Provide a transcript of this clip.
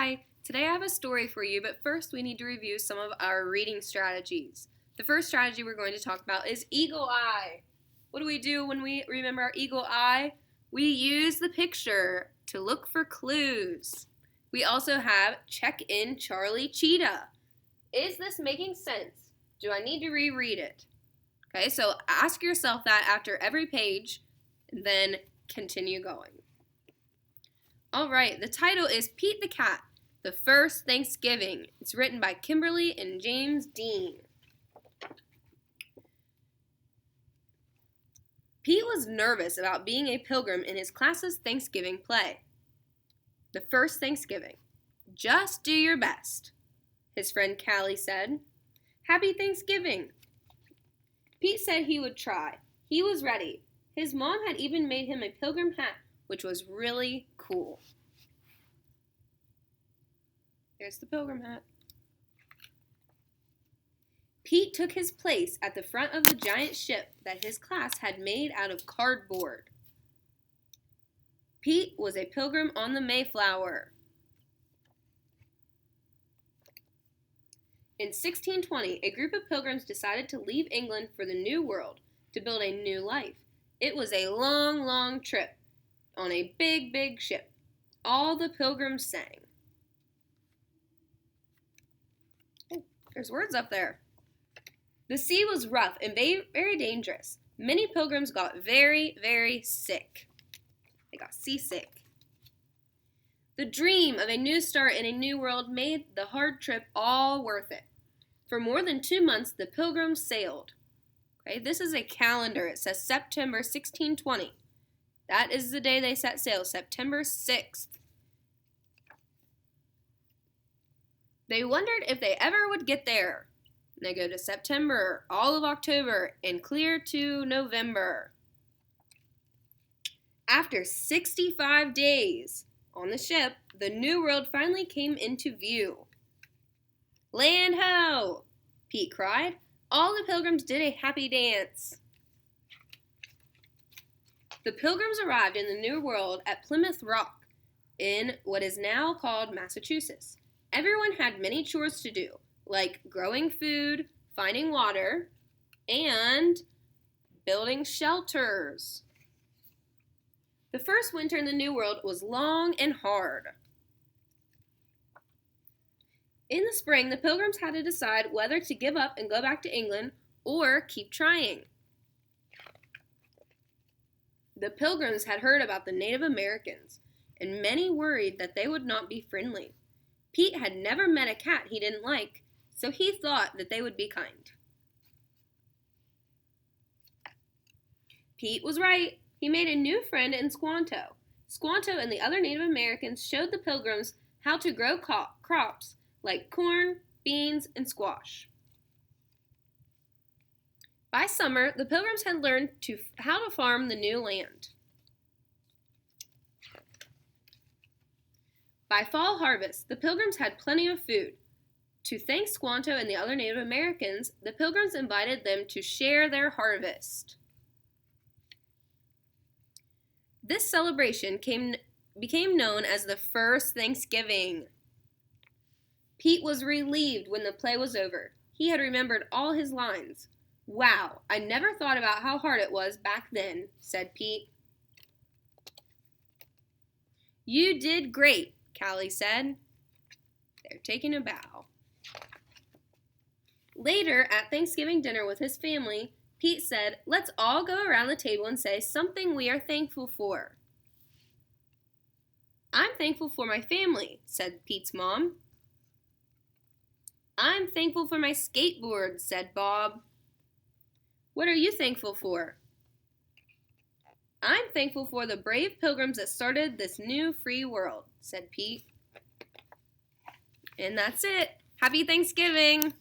Hi, today I have a story for you, but first we need to review some of our reading strategies. The first strategy we're going to talk about is eagle eye. What do we do when we remember our eagle eye? We use the picture to look for clues. We also have check in Charlie Cheetah. Is this making sense? Do I need to reread it? Okay, so ask yourself that after every page, and then continue going. All right, the title is Pete the Cat, The First Thanksgiving. It's written by Kimberly and James Dean. Pete was nervous about being a pilgrim in his class's Thanksgiving play. The first Thanksgiving. Just do your best, his friend Callie said. Happy Thanksgiving. Pete said he would try. He was ready. His mom had even made him a pilgrim hat, which was really cool. There's the pilgrim hat. Pete took his place at the front of the giant ship that his class had made out of cardboard. Pete was a pilgrim on the Mayflower. In 1620, a group of pilgrims decided to leave England for the New World to build a new life. It was a long, long trip on a big, big ship. All the pilgrims sang. Oh, there's words up there. The sea was rough and very dangerous. Many pilgrims got very, very sick. They got seasick. The dream of a new start in a new world made the hard trip all worth it. For more than 2 months, the pilgrims sailed. Okay, this is a calendar. It says September 1620. That is the day they set sail, September 6th. They wondered if they ever would get there. They go to September, all of October, and clear to November. After 65 days on the ship, the New World finally came into view. Land ho! Pete cried. All the pilgrims did a happy dance. The pilgrims arrived in the New World at Plymouth Rock, in what is now called Massachusetts. Everyone had many chores to do, like growing food, finding water, and building shelters. The first winter in the New World was long and hard. In the spring, the pilgrims had to decide whether to give up and go back to England or keep trying. The pilgrims had heard about the Native Americans, and many worried that they would not be friendly. Pete had never met a cat he didn't like, so he thought that they would be kind. Pete was right. He made a new friend in Squanto. Squanto and the other Native Americans showed the pilgrims how to grow crops like corn, beans, and squash. By summer, the pilgrims had learned how to farm the new land. By fall harvest, the pilgrims had plenty of food. To thank Squanto and the other Native Americans, the pilgrims invited them to share their harvest. This celebration became known as the First Thanksgiving. Pete was relieved when the play was over. He had remembered all his lines. Wow, I never thought about how hard it was back then, said Pete. You did great, Callie said. They're taking a bow. Later, at Thanksgiving dinner with his family, Pete said, let's all go around the table and say something we are thankful for. I'm thankful for my family, said Pete's mom. I'm thankful for my skateboard, said Bob. What are you thankful for? I'm thankful for the brave pilgrims that started this new free world, said Pete. And that's it. Happy Thanksgiving!